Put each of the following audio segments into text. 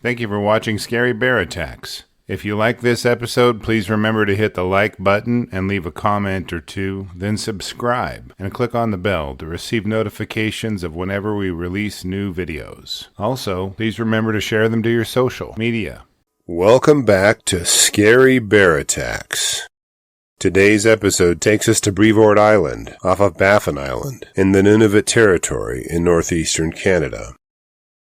Thank you for watching Scary Bear Attacks. If you like this episode, please remember to hit the like button and leave a comment or two, then subscribe and click on the bell to receive notifications of whenever we release new videos. Also, please remember to share them to your social media. Welcome back to Scary Bear Attacks. Today's episode takes us to Brevoort Island, off of Baffin Island, in the Nunavut Territory in northeastern Canada.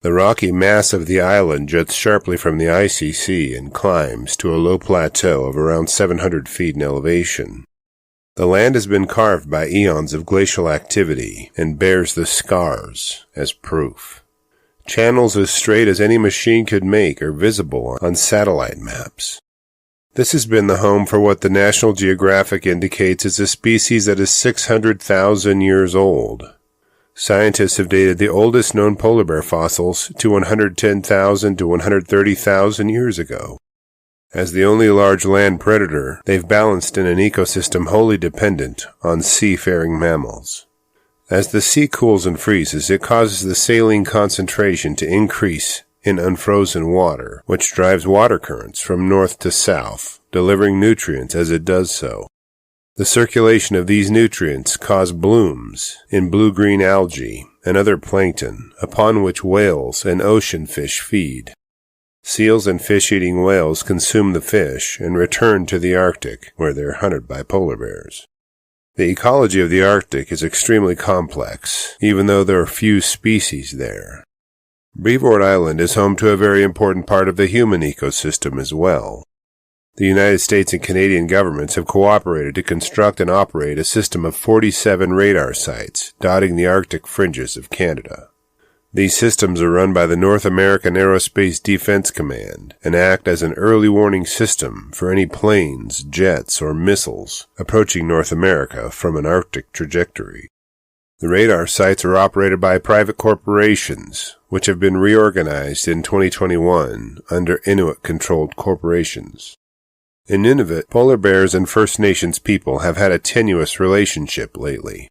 The rocky mass of the island juts sharply from the icy sea and climbs to a low plateau of around 700 feet in elevation. The land has been carved by eons of glacial activity and bears the scars as proof. Channels as straight as any machine could make are visible on satellite maps. This has been the home for what the National Geographic indicates is a species that is 600,000 years old. Scientists have dated the oldest known polar bear fossils to 110,000 to 130,000 years ago. As the only large land predator, they've balanced in an ecosystem wholly dependent on seafaring mammals. As the sea cools and freezes, it causes the saline concentration to increase in unfrozen water, which drives water currents from north to south, delivering nutrients as it does so. The circulation of these nutrients cause blooms in blue-green algae and other plankton, upon which whales and ocean fish feed. Seals and fish-eating whales consume the fish and return to the Arctic, where they're hunted by polar bears. The ecology of the Arctic is extremely complex, even though there are few species there. Brevoort Island is home to a very important part of the human ecosystem as well. The United States and Canadian governments have cooperated to construct and operate a system of 47 radar sites dotting the Arctic fringes of Canada. These systems are run by the North American Aerospace Defense Command and act as an early warning system for any planes, jets, or missiles approaching North America from an Arctic trajectory. The radar sites are operated by private corporations, which have been reorganized in 2021 under Inuit-controlled corporations. In Nunavut, polar bears and First Nations people have had a tenuous relationship lately.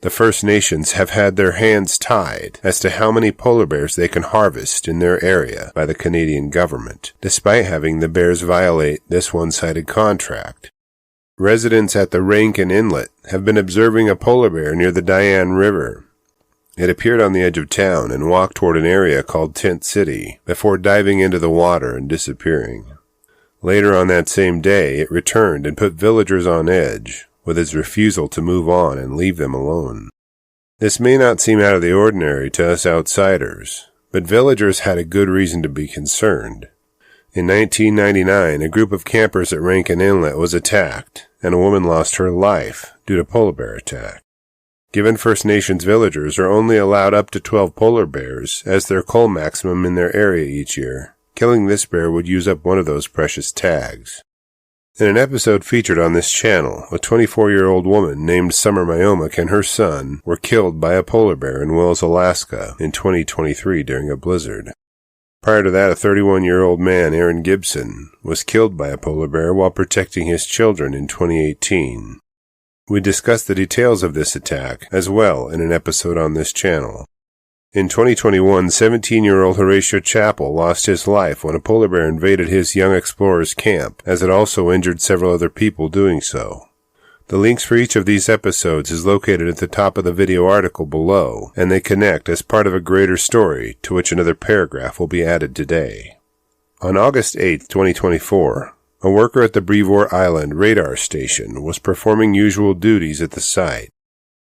The First Nations have had their hands tied as to how many polar bears they can harvest in their area by the Canadian government, despite having the bears violate this one-sided contract. Residents at the Rankin Inlet have been observing a polar bear near the Diane River. It appeared on the edge of town and walked toward an area called Tent City before diving into the water and disappearing. Later on that same day, it returned and put villagers on edge with its refusal to move on and leave them alone. This may not seem out of the ordinary to us outsiders, but villagers had a good reason to be concerned. In 1999, a group of campers at Rankin Inlet was attacked, and a woman lost her life due to polar bear attack. Given First Nations villagers are only allowed up to 12 polar bears as their cull maximum in their area each year, killing this bear would use up one of those precious tags. In an episode featured on this channel, a 24-year-old woman named Summer Myomick and her son were killed by a polar bear in Wells, Alaska in 2023 during a blizzard. Prior to that, a 31-year-old man, Aaron Gibson, was killed by a polar bear while protecting his children in 2018. We discussed the details of this attack as well in an episode on this channel. In 2021, 17-year-old Horatio Chappell lost his life when a polar bear invaded his young explorer's camp, as it also injured several other people doing so. The links for each of these episodes is located at the top of the video article below, and they connect as part of a greater story to which another paragraph will be added today. On August 8, 2024, a worker at the Brevoort Island Radar Station was performing usual duties at the site.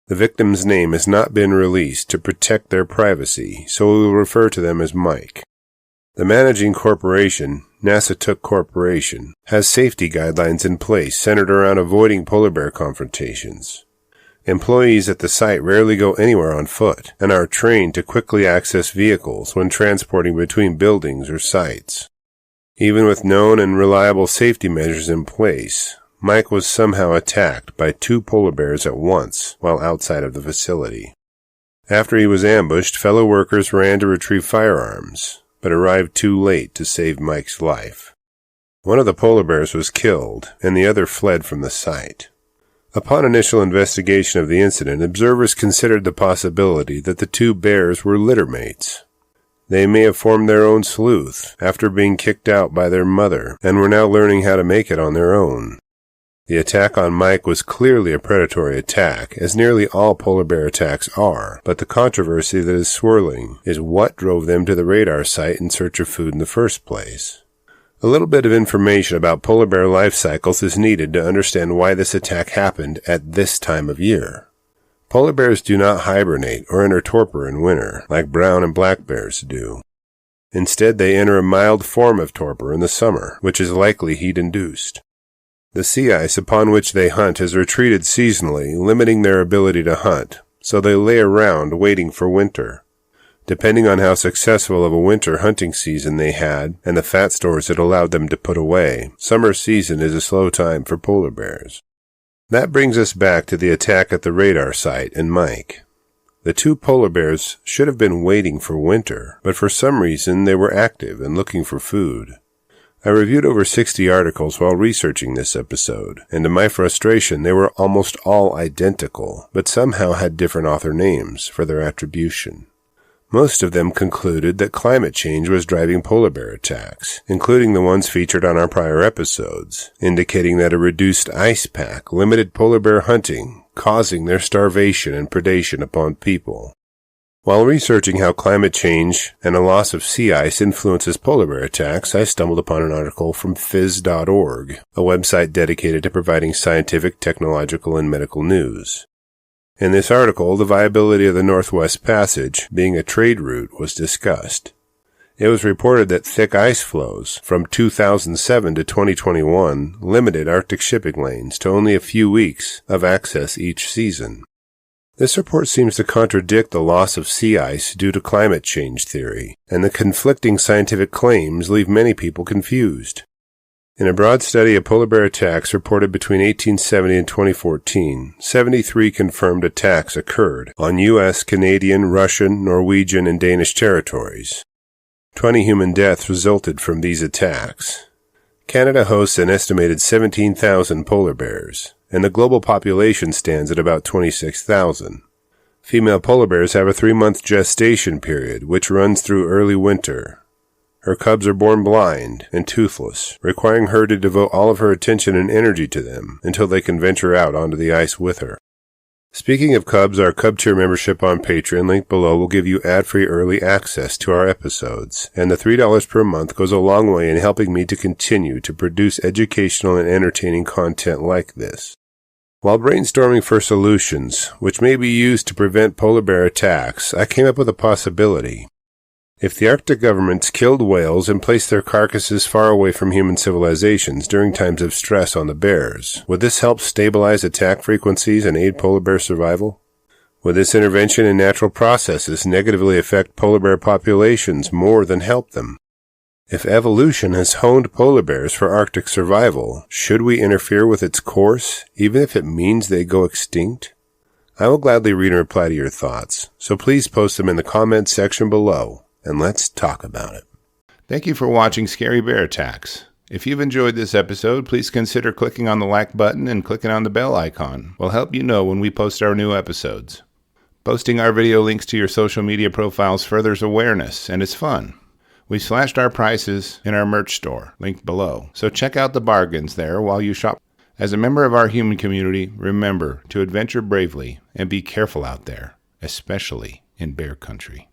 The victim's name has not been released to protect their privacy, so we will refer to them as Mike. The managing corporation, Nassituq Corporation, has safety guidelines in place centered around avoiding polar bear confrontations. Employees at the site rarely go anywhere on foot and are trained to quickly access vehicles when transporting between buildings or sites. Even with known and reliable safety measures in place, Mike was somehow attacked by 2 polar bears at once while outside of the facility. After he was ambushed, fellow workers ran to retrieve firearms, but arrived too late to save Mike's life. One of the polar bears was killed, and the other fled from the site. Upon initial investigation of the incident, observers considered the possibility that the 2 bears were littermates. They may have formed their own sleuth after being kicked out by their mother and were now learning how to make it on their own. The attack on Mike was clearly a predatory attack, as nearly all polar bear attacks are, but the controversy that is swirling is what drove them to the radar site in search of food in the first place. A little bit of information about polar bear life cycles is needed to understand why this attack happened at this time of year. Polar bears do not hibernate or enter torpor in winter, like brown and black bears do. Instead, they enter a mild form of torpor in the summer, which is likely heat-induced. The sea ice upon which they hunt has retreated seasonally, limiting their ability to hunt, so they lay around waiting for winter. Depending on how successful of a winter hunting season they had and the fat stores it allowed them to put away, summer season is a slow time for polar bears. That brings us back to the attack at the radar site and Mike. The two polar bears should have been waiting for winter, but for some reason they were active and looking for food. I reviewed over 60 articles while researching this episode, and to my frustration they were almost all identical, but somehow had different author names for their attribution. Most of them concluded that climate change was driving polar bear attacks, including the ones featured on our prior episodes, indicating that a reduced ice pack limited polar bear hunting, causing their starvation and predation upon people. While researching how climate change and a loss of sea ice influences polar bear attacks, I stumbled upon an article from phys.org, a website dedicated to providing scientific, technological, and medical news. In this article, the viability of the Northwest Passage, being a trade route, was discussed. It was reported that thick ice flows from 2007 to 2021 limited Arctic shipping lanes to only a few weeks of access each season. This report seems to contradict the loss of sea ice due to climate change theory, and the conflicting scientific claims leave many people confused. In a broad study of polar bear attacks reported between 1870 and 2014, 73 confirmed attacks occurred on U.S., Canadian, Russian, Norwegian, and Danish territories. 20 human deaths resulted from these attacks. Canada hosts an estimated 17,000 polar bears, and the global population stands at about 26,000. Female polar bears have a 3-month gestation period, which runs through early winter. Her cubs are born blind and toothless, requiring her to devote all of her attention and energy to them until they can venture out onto the ice with her. Speaking of cubs, our Cub Tier membership on Patreon, linked below, will give you ad-free early access to our episodes, and the $3 per month goes a long way in helping me to continue to produce educational and entertaining content like this. While brainstorming for solutions, which may be used to prevent polar bear attacks, I came up with a possibility. If the Arctic governments killed whales and placed their carcasses far away from human civilizations during times of stress on the bears, would this help stabilize attack frequencies and aid polar bear survival? Would this intervention in natural processes negatively affect polar bear populations more than help them? If evolution has honed polar bears for Arctic survival, should we interfere with its course, even if it means they go extinct? I will gladly read and reply to your thoughts, so please post them in the comments section below, and let's talk about it. Thank you for watching Scary Bear Attacks. If you've enjoyed this episode, please consider clicking on the like button and clicking on the bell icon. We'll help you know when we post our new episodes. Posting our video links to your social media profiles furthers awareness, and it's fun. We slashed our prices in our merch store, linked below, so check out the bargains there while you shop. As a member of our human community, remember to adventure bravely and be careful out there, especially in bear country.